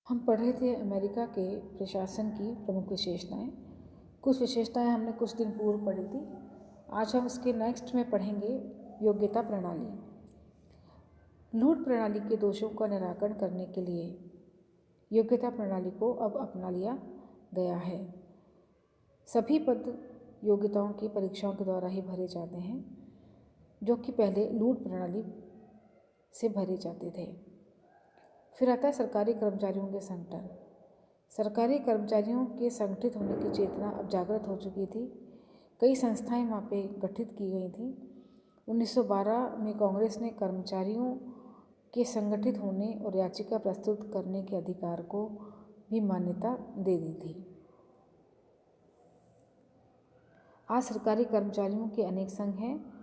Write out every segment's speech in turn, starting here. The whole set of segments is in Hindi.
हम पढ़ रहे थे अमेरिका के प्रशासन की प्रमुख विशेषताएं। कुछ विशेषताएं हमने कुछ दिन पूर्व पढ़ी थी। आज हम इसके नेक्स्ट में पढ़ेंगे योग्यता प्रणाली। लूट प्रणाली के दोषों का निराकरण करने के लिए योग्यता प्रणाली को अब अपना लिया गया है। सभी पद योग्यताओं की परीक्षाओं के द्वारा ही भरे जाते हैं, जो कि पहले लूट प्रणाली से भरे जाते थे। फिर आता है सरकारी कर्मचारियों के संगठन। सरकारी कर्मचारियों के संगठित होने की चेतना अब जागृत हो चुकी थी। कई संस्थाएं वहाँ पे गठित की गई थी। 1912 में कांग्रेस ने कर्मचारियों के संगठित होने और याचिका प्रस्तुत करने के अधिकार को भी मान्यता दे दी थी। आज सरकारी कर्मचारियों के अनेक संघ हैं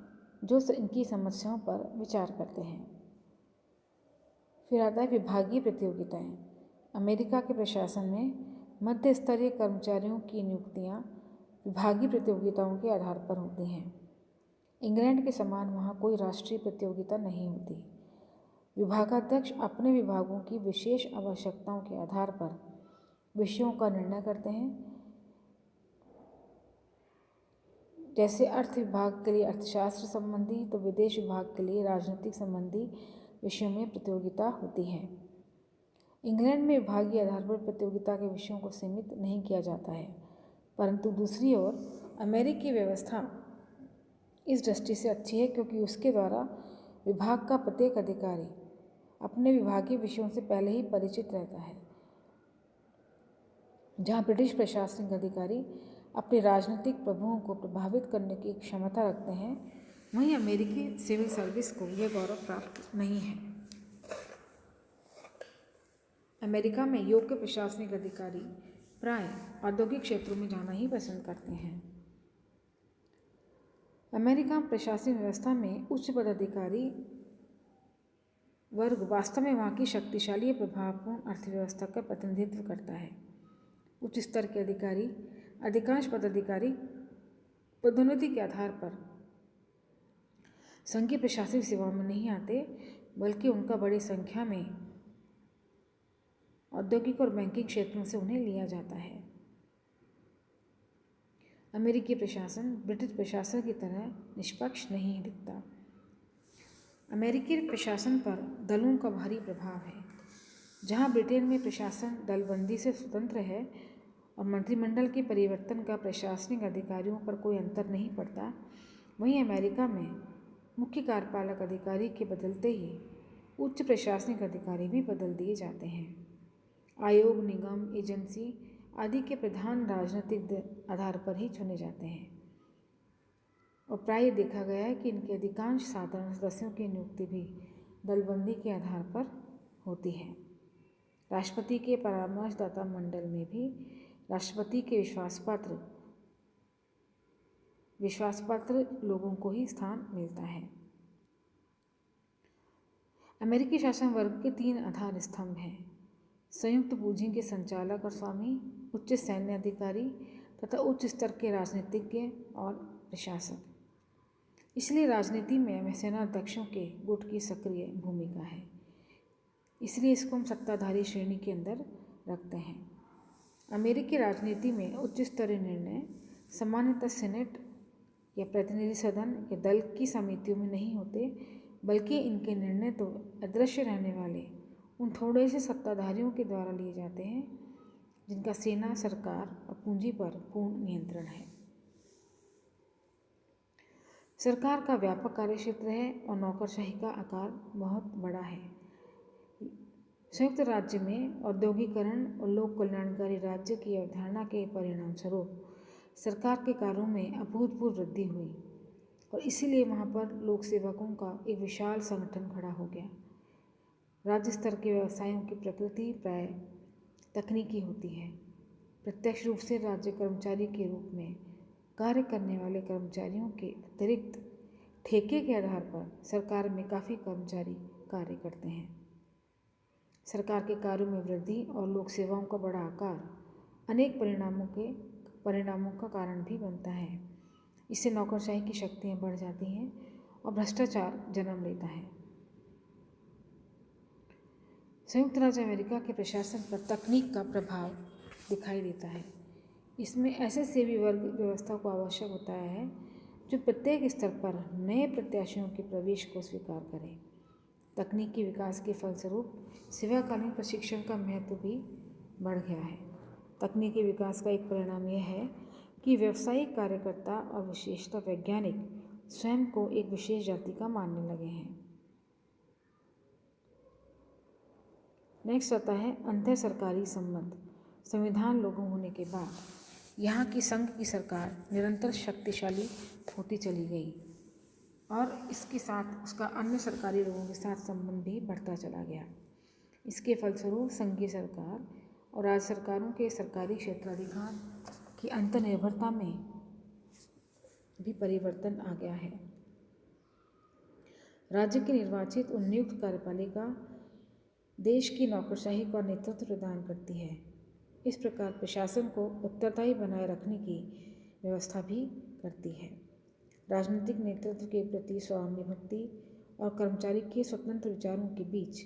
जो इनकी समस्याओं पर विचार करते हैं। फिर आता है विभागीय प्रतियोगिताएं। अमेरिका के प्रशासन में मध्य स्तरीय कर्मचारियों की नियुक्तियां विभागीय प्रतियोगिताओं के आधार पर होती हैं। इंग्लैंड के समान वहाँ कोई राष्ट्रीय प्रतियोगिता नहीं होती। विभागाध्यक्ष अपने विभागों की विशेष आवश्यकताओं के आधार पर विषयों का निर्णय करते हैं। जैसे अर्थ विभाग के लिए अर्थशास्त्र संबंधी, तो विदेश विभाग के लिए राजनीतिक संबंधी विषयों में प्रतियोगिता होती है। इंग्लैंड में विभागीय आधार पर प्रतियोगिता के विषयों को सीमित नहीं किया जाता है, परंतु दूसरी ओर अमेरिकी व्यवस्था इस दृष्टि से अच्छी है क्योंकि उसके द्वारा विभाग का प्रत्येक अधिकारी अपने विभागीय विषयों से पहले ही परिचित रहता है। जहाँ ब्रिटिश प्रशासनिक अधिकारी अपने राजनीतिक प्रभुओं को प्रभावित करने की क्षमता रखते हैं, वहीं अमेरिकी सिविल सर्विस को यह गौरव प्राप्त नहीं है। अमेरिका में योग्य प्रशासनिक अधिकारी प्राय औद्योगिक क्षेत्रों में जाना ही पसंद करते हैं। अमेरिका प्रशासनिक व्यवस्था में उच्च पदाधिकारी वर्ग वास्तव में वहाँ की शक्तिशाली प्रभावपूर्ण अर्थव्यवस्था का प्रतिनिधित्व करता है। उच्च स्तर के अधिकारी अधिकांश पदाधिकारी पदोन्नति के आधार पर संघीय प्रशासनिक सेवाओं में नहीं आते, बल्कि उनका बड़ी संख्या में औद्योगिक और बैंकिंग क्षेत्रों से उन्हें लिया जाता है। अमेरिकी प्रशासन ब्रिटिश प्रशासन की तरह निष्पक्ष नहीं दिखता। अमेरिकी प्रशासन पर दलों का भारी प्रभाव है। जहां ब्रिटेन में प्रशासन दलबंदी से स्वतंत्र है और मंत्रिमंडल के परिवर्तन का प्रशासनिक अधिकारियों पर कोई अंतर नहीं पड़ता, वहीं अमेरिका में मुख्य कार्यपालक अधिकारी के बदलते ही उच्च प्रशासनिक अधिकारी भी बदल दिए जाते हैं। आयोग, निगम, एजेंसी आदि के प्रधान राजनीतिक आधार पर ही चुने जाते हैं और प्राय देखा गया है कि इनके अधिकांश साधारण सदस्यों की नियुक्ति भी दलबंदी के आधार पर होती है। राष्ट्रपति के परामर्शदाता मंडल में भी राष्ट्रपति के विश्वासपात्र लोगों को ही स्थान मिलता है। अमेरिकी शासन वर्ग के 3 आधार स्तंभ हैं: संयुक्त पूंजी के संचालक और स्वामी, उच्च सैन्य अधिकारी तथा उच्च स्तर के राजनीतिज्ञ और प्रशासक। इसलिए राजनीति में सेनाध्यक्षों के गुट की सक्रिय भूमिका है, इसलिए इसको हम सत्ताधारी श्रेणी के अंदर रखते हैं। अमेरिकी राजनीति में उच्च स्तरीय निर्णय सामान्यतः सीनेट या प्रतिनिधि सदन या दल की समितियों में नहीं होते, बल्कि इनके निर्णय तो अदृश्य रहने वाले उन थोड़े से सत्ताधारियों के द्वारा लिए जाते हैं जिनका सेना, सरकार और पूंजी पर पूर्ण नियंत्रण है। सरकार का व्यापक कार्यक्षेत्र है और नौकरशाही का आकार बहुत बड़ा है। संयुक्त राज्य में औद्योगिकरण और लोक कल्याणकारी राज्य की अवधारणा के परिणाम स्वरूप सरकार के कार्यों में अभूतपूर्व वृद्धि हुई और इसीलिए वहाँ पर लोक सेवकों का एक विशाल संगठन खड़ा हो गया। राज्य स्तर के व्यवसायों की प्रकृति प्राय तकनीकी होती है। प्रत्यक्ष रूप से राज्य कर्मचारी के रूप में कार्य करने वाले कर्मचारियों के अतिरिक्त ठेके के आधार पर सरकार में काफ़ी कर्मचारी कार्य करते हैं। सरकार के कार्यों में वृद्धि और लोक सेवाओं का बड़ा आकार अनेक परिणामों का कारण भी बनता है। इससे नौकरशाही की शक्तियाँ बढ़ जाती हैं और भ्रष्टाचार जन्म लेता है। संयुक्त राज्य अमेरिका के प्रशासन पर तकनीक का प्रभाव दिखाई देता है। इसमें ऐसे सेवी वर्ग व्यवस्था को आवश्यक होता है जो प्रत्येक स्तर पर नए प्रत्याशियों के प्रवेश को स्वीकार करे। तकनीकी विकास के फलस्वरूप सेवाकालीन प्रशिक्षण का महत्व भी बढ़ गया है। तकनीकी विकास का एक परिणाम यह है कि व्यावसायिक कार्यकर्ता और विशेषतः वैज्ञानिक स्वयं को एक विशेष जाति का मानने लगे हैं। नेक्स्ट आता है अंतर सरकारी संबंध। संविधान लागू होने के बाद यहाँ की संघ की सरकार निरंतर शक्तिशाली होती चली गई और इसके साथ उसका अन्य सरकारी लोगों के साथ संबंध भी बढ़ता चला गया। इसके फलस्वरूप संघीय सरकार और राज्य सरकारों के सरकारी क्षेत्राधिकार की अंतर्निर्भरता में भी परिवर्तन आ गया है। राज्य की निर्वाचित और नियुक्त कार्यपालिका देश की नौकरशाही का नेतृत्व प्रदान करती है। इस प्रकार प्रशासन को उत्तरदायी बनाए रखने की व्यवस्था भी करती है। राजनीतिक नेतृत्व के प्रति स्वामिभक्ति और कर्मचारी के स्वतंत्र विचारों के बीच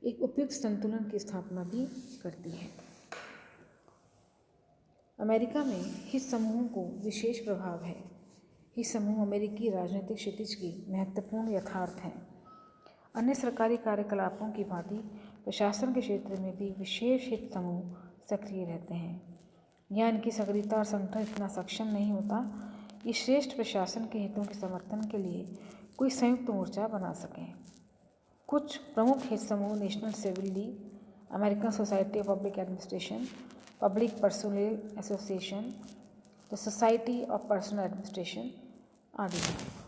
एक उपयुक्त संतुलन की स्थापना भी करती है। अमेरिका में हित समूहों को विशेष प्रभाव है। हित समूह अमेरिकी राजनीतिक क्षितिज की महत्वपूर्ण यथार्थ हैं। अन्य सरकारी कार्यकलापों की भांति प्रशासन के क्षेत्र में भी विशेष हित समूह सक्रिय रहते हैं। यहाँ इनकी सक्रियता और संगठन इतना सक्षम नहीं होता कि श्रेष्ठ प्रशासन के हितों के समर्थन के लिए कोई संयुक्त मोर्चा बना सकें। कुछ प्रमुख हित समूह national civil league, American society of public administration, public personnel association, the society of personnel administration आदि हैं।